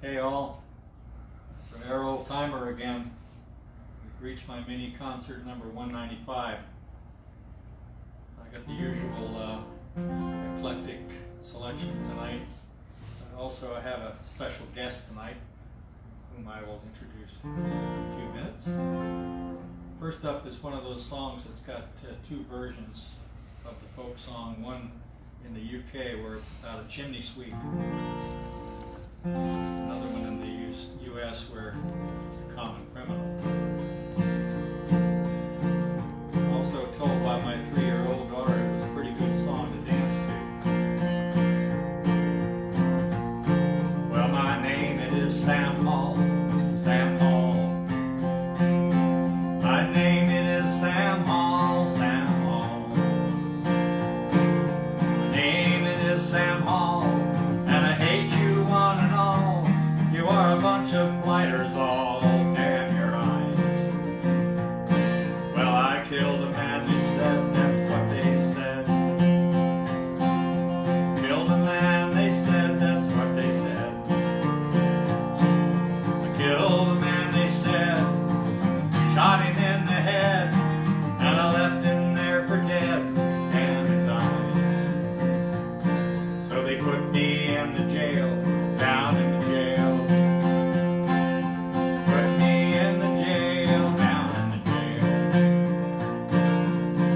Hey all, it's an Arrow timer again. We've reached my mini concert number 195. I got the usual eclectic selection tonight. Also, I have a special guest tonight, whom I will introduce in a few minutes. First up is one of those songs that's got two versions of the folk song. One in the UK where it's about a chimney sweep. Another one in the US where it's a common criminal. Also told by my 3-year-old daughter it was a pretty good song to dance to. Well, my name it is Sam Hall, Sam Hall. My name it is Sam Hall, Sam Hall. My name it is Sam Hall, and I hate you one and all. You are a bunch of blighters, all damn your eyes. Well, I killed a man, they said, that's what they said. Killed a man, they said, that's what they said. I killed a man, they said, shot him in the head, and I left him there for dead, damn his eyes. So they put me in the jail, down in the jail. Put me in the jail, down in the jail.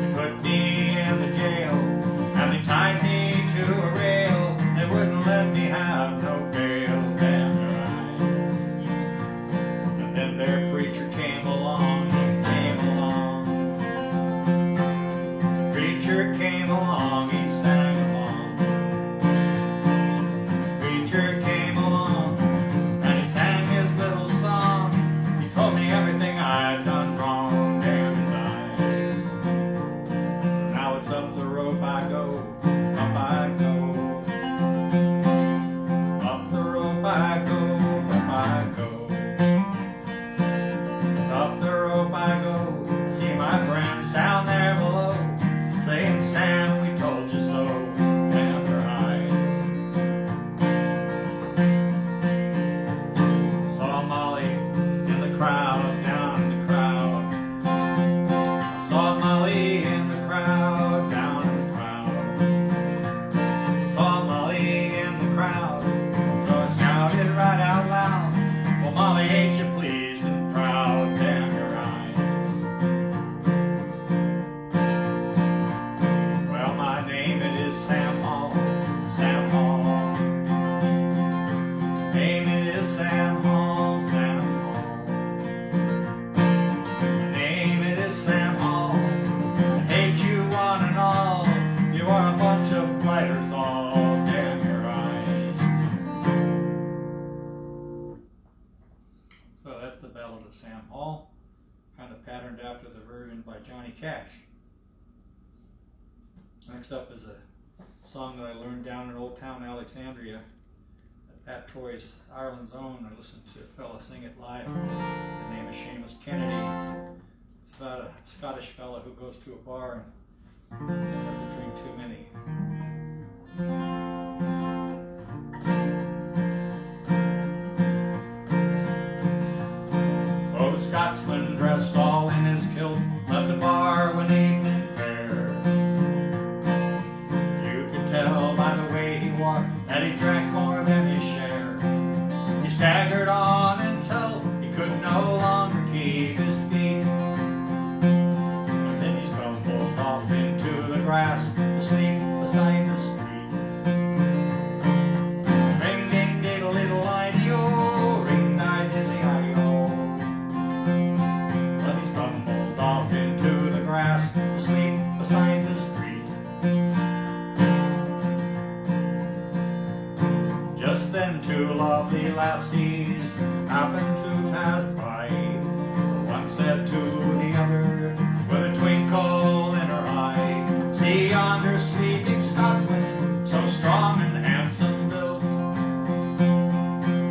They put me in the jail, and they tied me to a rail. They wouldn't let me have no bail, damn their eyes. And then their preacher came along, he came along. The preacher came along, he sang along. The preacher came along, and he sang his little song. He told me everything I'd done wrong, damn his eyes. So now it's up the rope I go, up I go. Up the rope I go, up I go. It's up the rope I go. See my friends down there below, saying, Sam, we told you so, damn their eyes. I saw Molly in the crowd, down in the crowd. I saw Molly in the crowd, down in the crowd. I saw Molly in the crowd, so I shouted right out loud, well, Molly, ain't you pleased and proud, damn your eyes. Well, my name it is Sam Hall, Sam Hall. Name it is Sam Hall, Sam Hall. My name it is Sam Hall. I hate you one and all. You are a bunch of blighters, all damn your eyes. So that's the Balad of Sam Hall, kind of patterned after the version by Johnny Cash. Next up is a song that I learned down in Old Town Alexandria at Pat Troy's Ireland's Own. I listened to a fella sing it live. The name is Seamus Kennedy. It's about a Scottish fella who goes to a bar and doesn't drink too many. Oh, the Scotsman dressed all in his kilt left the bar one evening fair. You could tell by the way he walked that he drank more than his share. He staggered on until he could no longer keep his feet. And then he stumbled off into the grass, asleep beside the street. Ring ding diddle diddle ideo, ring di diddly ideo. Well, he stumbled off into the grass, asleep beside the street. Just then two lovely lassies happened to pass by. One said to the other with a twinkle in her eye, see yonder sleeping Scotsman, so strong and handsome built.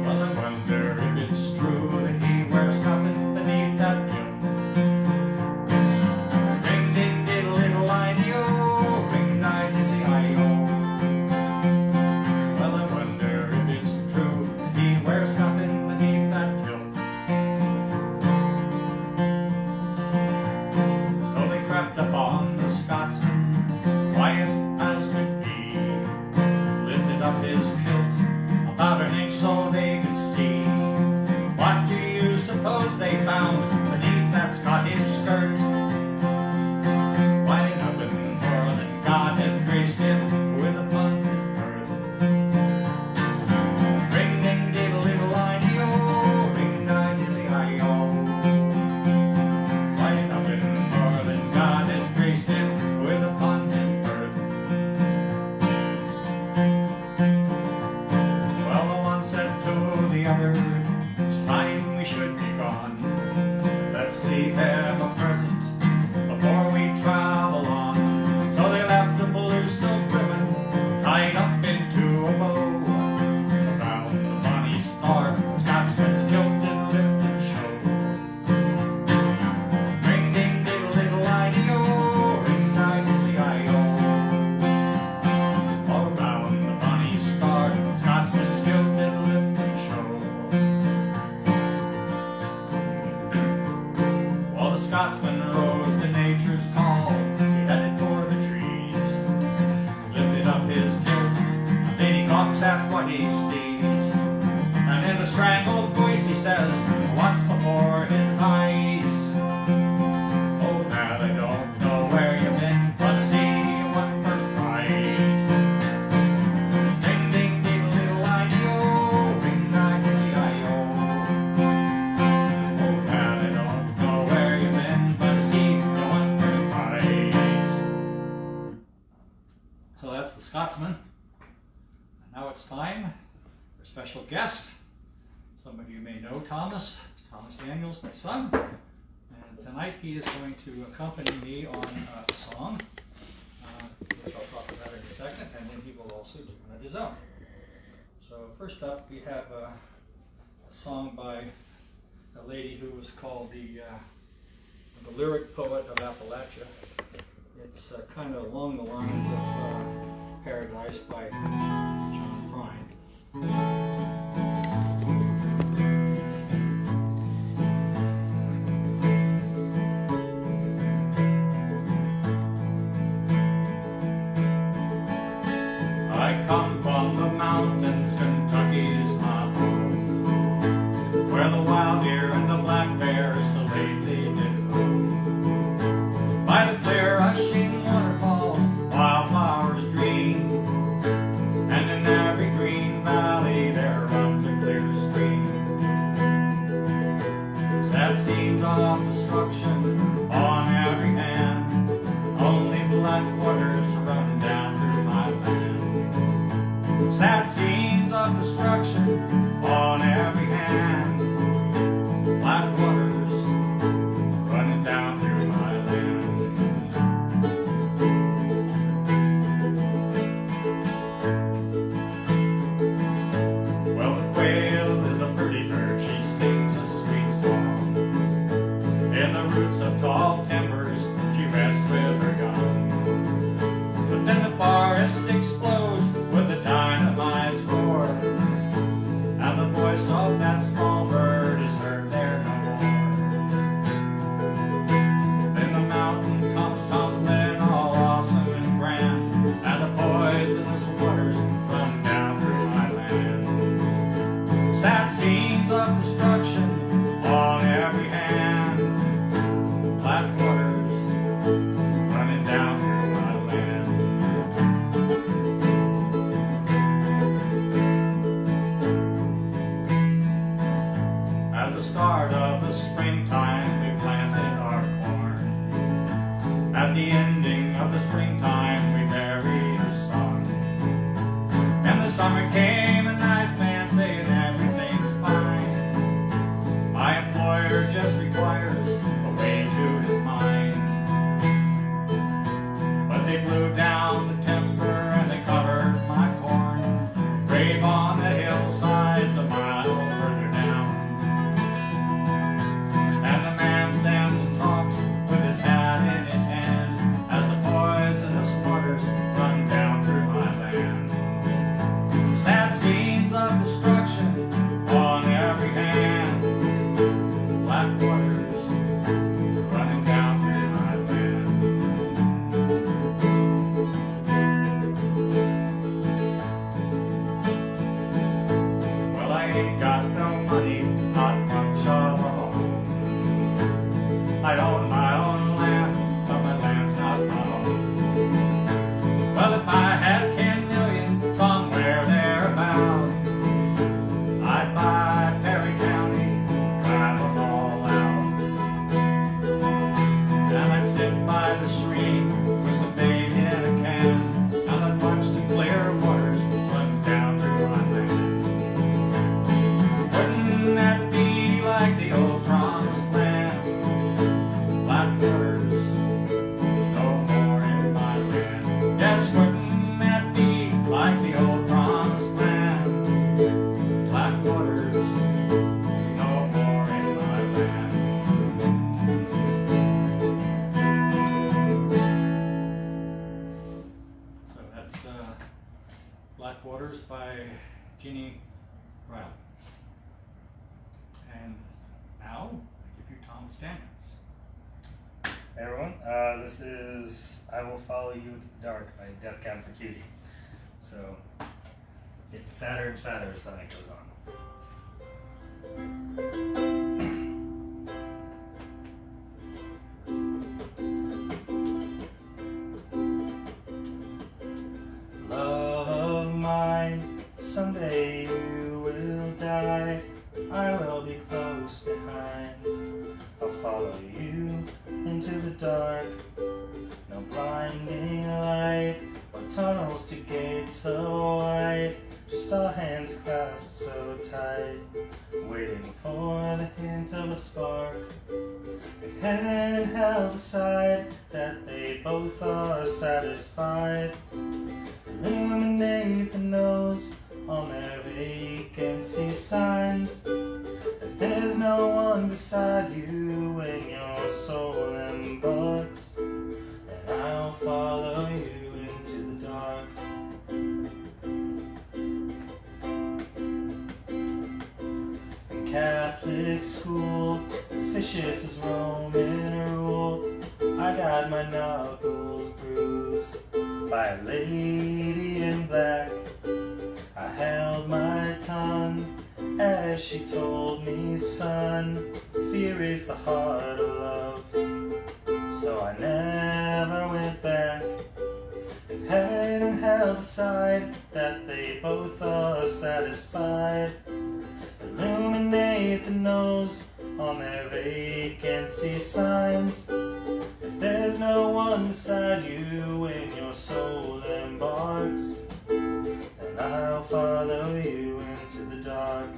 Well, I wonder if it's true that he wears nothing beneath that kilt. Ring ding diddle diddle ideo, ring di diddly ideo. Well, I wonder if it's true that he wears nothing about an inch so they could see. What do you suppose they found beneath that Scottish skirt? Why, nothing more than God had graced him with upon his birth. Ring ding diddle diddle I-D-O, ring di diddly I-O. Why, nothing more than God had graced him with upon his birth. Well, the one said to the other, it's time we should be gone. Let's leave him a present before we travel on. So they left the blue silk ribbon tied up into a bow around the bonny star, Scotsman's gilded lift and show. Ring ding diddle diddle I-D-O, ring di diddly I-O. All around the bonny star, Scotsman's gilded lift and show. Well, the Scotsman rose to nature's call. He headed for the trees, lifted up his kilt, then he gawks at what he sees. And in a strangled voice he says, what's before his eyes? Oh, Dad, I don't know where you've been, but I see you won first prize. Ring ding diddle diddle I-D-O, ring di diddly I-O. Oh, Dad, I don't know where you've been, but I see you won first prize. So that's the Scotsman. And now it's time for a special guest. Some of you may know Thomas Daniels, my son. And tonight he is going to accompany me on a song, which I'll talk about in a second, and then he will also do one of his own. So first up we have a song by a lady who was called the lyric poet of Appalachia. It's kind of along the lines of Paradise by John Prine. I come from the mountains, Kentucky's my home, where the wild deer and the black bears so lately did roam. By the clear rushing waterfalls, wildflowers dream, and in every green valley there runs a clear stream. Sad scenes of destruction on every hand, only black waters run down through my land. Sad scenes of destruction on every hand, black waters running down through my land. Well, the quail is a pretty bird, she sings a sweet song. In the roots of tall timbers, she rests with her young. But then the forest explodes with a dynamite's roar, and the voice of that small bird is heard there no more. Then the mountain comes tumbling all awesome and grand, and the poisonous waters run down through my land. Sad scenes of destruction on every hand, black waters running down through my land. At the start of the springtime we planted our corn. At the ending of the springtime we buried the sun. And the summer came and nice man saying everything's fine. ain't got no money, not much of a home. I own my own land, but my land's not my own. Well, if I had 10 million somewhere thereabout, I'd buy Perry County, drive them all out. And I'd sit by the stream with some bacon in a can, and I'd watch the clear waters run down through my land. Wouldn't that be like the old promised land? Black waters, no more in my land. Yes, wouldn't that be like the old promised land? Black waters, no more in my land. So that's Black Waters by Jeannie Riley. And now I give you Thomas Daniels. Hey everyone, this is I Will Follow You Into the Dark by Death Cab for Cutie. So, getting sadder and sadder as the night goes on. Love of mine, someday you will die. I will be close behind. I'll follow you into the dark. No blinding light or tunnels to gates so wide. Just our hands clasped so tight, waiting for the hint of a spark. If heaven and hell decide that they both are satisfied, illuminate the nose on their vacancy signs. If there's no one beside you when your soul embarks, then I'll follow you into the dark. In Catholic school, as vicious as Roman rule, I got my knuckles bruised by a lady in black. I held my tongue as she told me, son, fear is the heart of love. So I never went back. If heaven and hell decide that they both are satisfied, illuminate the nose on their vacancy signs. If there's no one beside you when your soul embarks, then I'll follow you into the dark.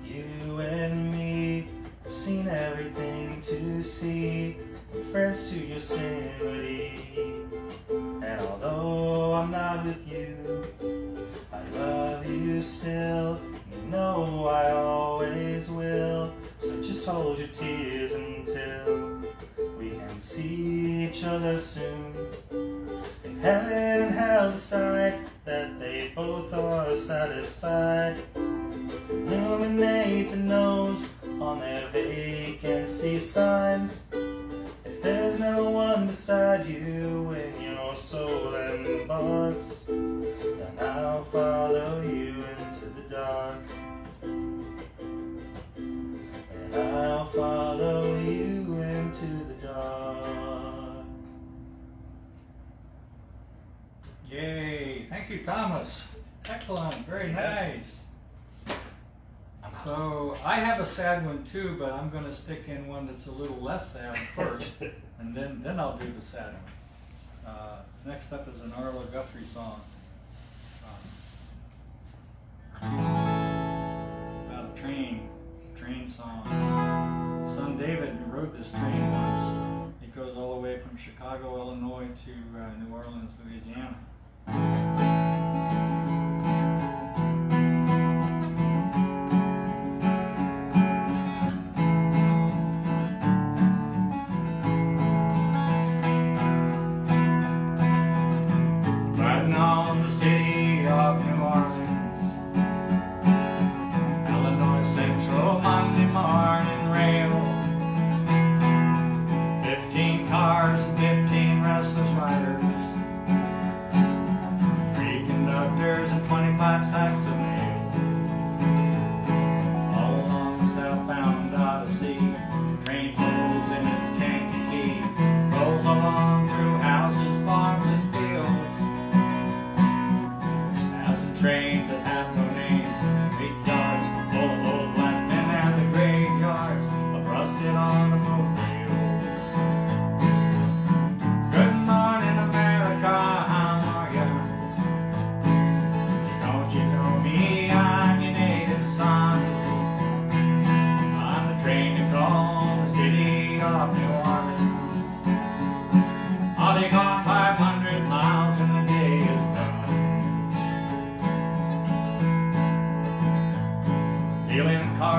You and me have seen everything to see, from France to Yosemite. And although I'm not with you, I love you still. You know I always will. So just hold your tears until we can see each other soon. If heaven and hell decide that they both are satisfied, illuminate the nose on their vacancy signs. If there's no one beside you when your soul embarks, then I'll follow you into the dark. And I'll follow you into the dark. Yay! Thank you, Thomas. Excellent. Very nice. So I have a sad one too, but I'm going to stick in one that's a little less sad first, and then I'll do the sad one. Next up is an Arlo Guthrie song about a train song. Son David, who rode this train once, it goes all the way from Chicago, Illinois to New Orleans, Louisiana.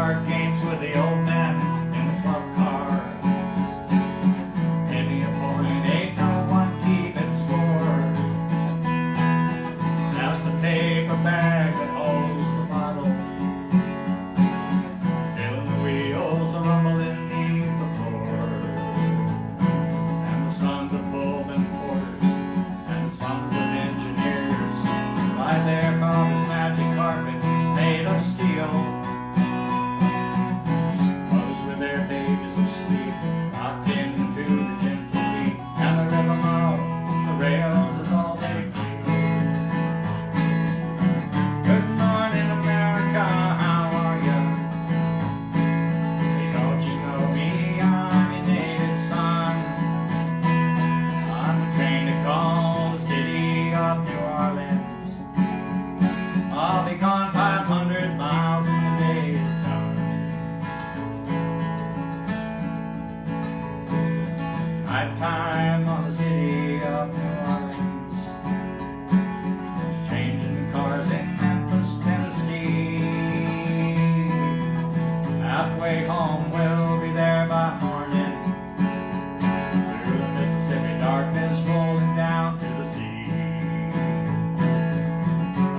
card games with the old man in the club car. Give me a point, ain't no one keeping score. That's the paper bag that holds the bottle. Feeling the wheels are rumbling beneath the floor. And the sons of Bowman porters and sons of engineers ride their father's magic carpet made of steel. Mothers with their babies asleep, rocked into the gentle beat, and the rhythm of the rails is all they feel. Good morning, America, how are ya? Hey, don't you know me? I'm your native son. On the train to call the city of New Orleans. I'll be gone 500 miles and the day is done. Night time on the city of New Orleans. Changing cars in Memphis, Tennessee. Halfway home, we'll be there by morning. Through the Mississippi darkness rolling down to the sea.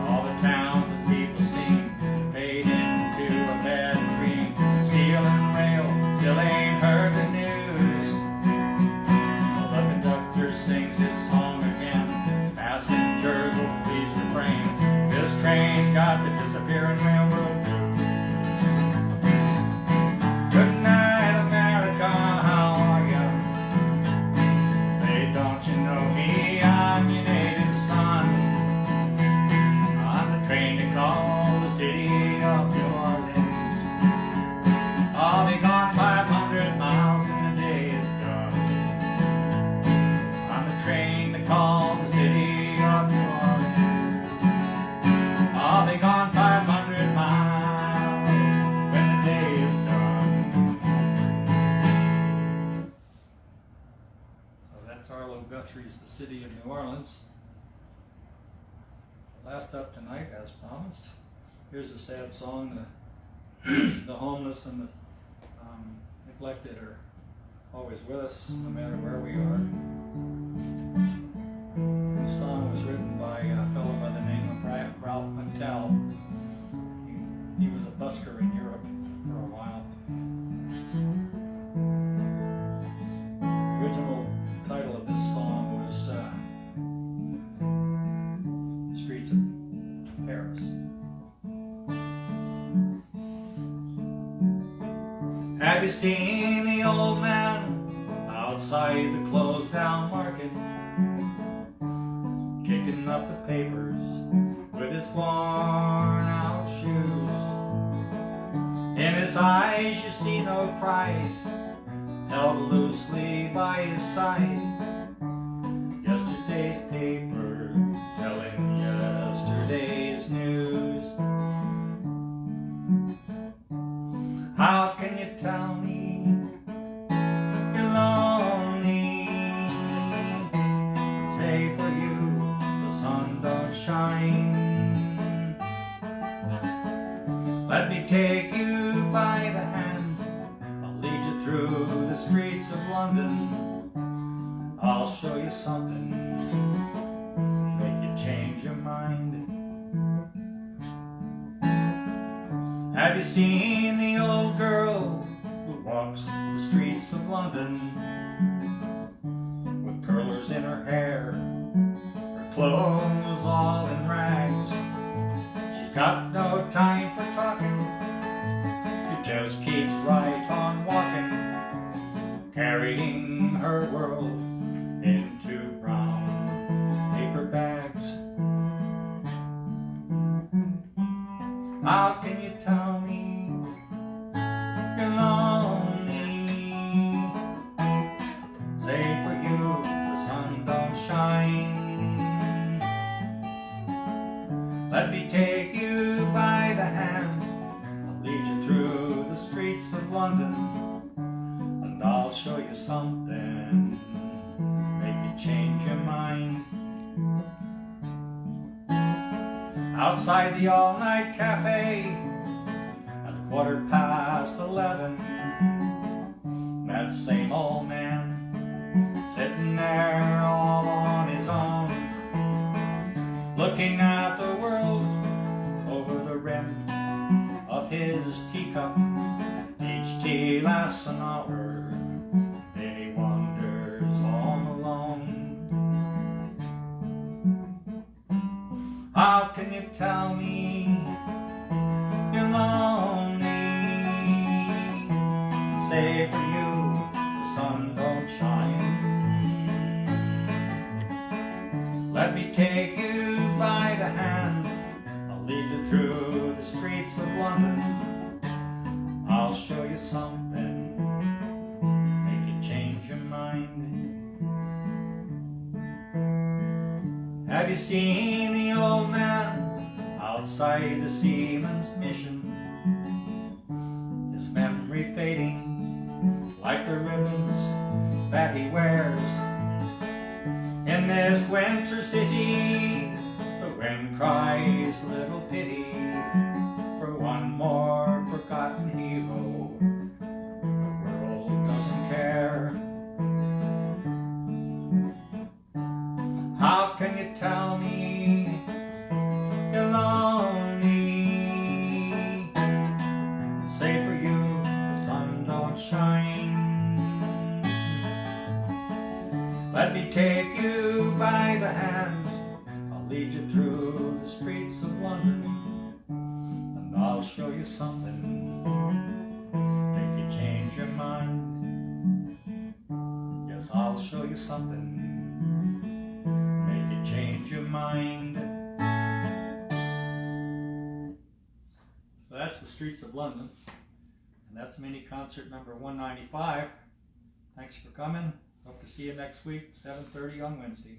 All the towns and people seem to fade into a bad dream. Steel and rail still ain't heard the news. The conductor sings his song again. Passengers will please refrain. This train's got the disappearing railroad blues. Good night, America, how are ya? Say, don't you know me? I'm your native son. On the train to call the city of New Orleans. I'll be gone 500 miles and the day is done. On the train to call the city of New Orleans. I'll be gone 500 miles when the day is done. So that's Arlo Guthrie's The City of New Orleans. Last up tonight, as promised, here's a sad song. The homeless and the neglected are always with us, no matter where we are. The song was written by a fellow by the name of Ralph McTell. He was a busker in Europe for a while. The original title of this song was Streets of Paris. Have you seen the old man outside the closed down market, kicking up the papers with his worn out shoes? In his eyes you see no pride, held loosely by his side. Yesterday's paper telling yesterday's news. How can you tell me you're lonely? Say for you the sun don't shine. Let me take you by the hand, I'll lead you through the streets of London. I'll show you something, make you change your mind. Have you seen the old girl who walks the streets of London with curlers in her hair, her clothes all in rags? She's got no time for talking, she just keeps right on walking, carrying her world into brown paper bags. How can you tell me you're lonely? Say for you the sun don't shine. Let me take you by the hand, I'll lead you through the streets of London, and I'll show you something, make you change your mind. Outside the all-night cafe at the 11:15, that same old man sitting there all on his own, looking at the world over the rim of his teacup. Each tea lasts an hour, then he wanders home alone. How can you tell me you're lonely? Say for you the sun don't shine. Let me take you by the hand, I'll lead you through the streets of London. I'll show you something, make you change your mind. Have you seen the old man outside the seaman's mission? His memory fading like the ribbons that he wears. In this winter city, the wind cries little pity for one more forgotten hero. The world doesn't care. How can you tell me you're lonely? Say for you the sun don't shine. Let me take you by the hand, I'll lead you through the streets of London, and I'll show you something, make you change your mind. Yes, I'll show you something, make you change your mind. So that's the Streets of London, and that's mini concert number 195. Thanks for coming. Hope to see you next week, 7:30 on Wednesday.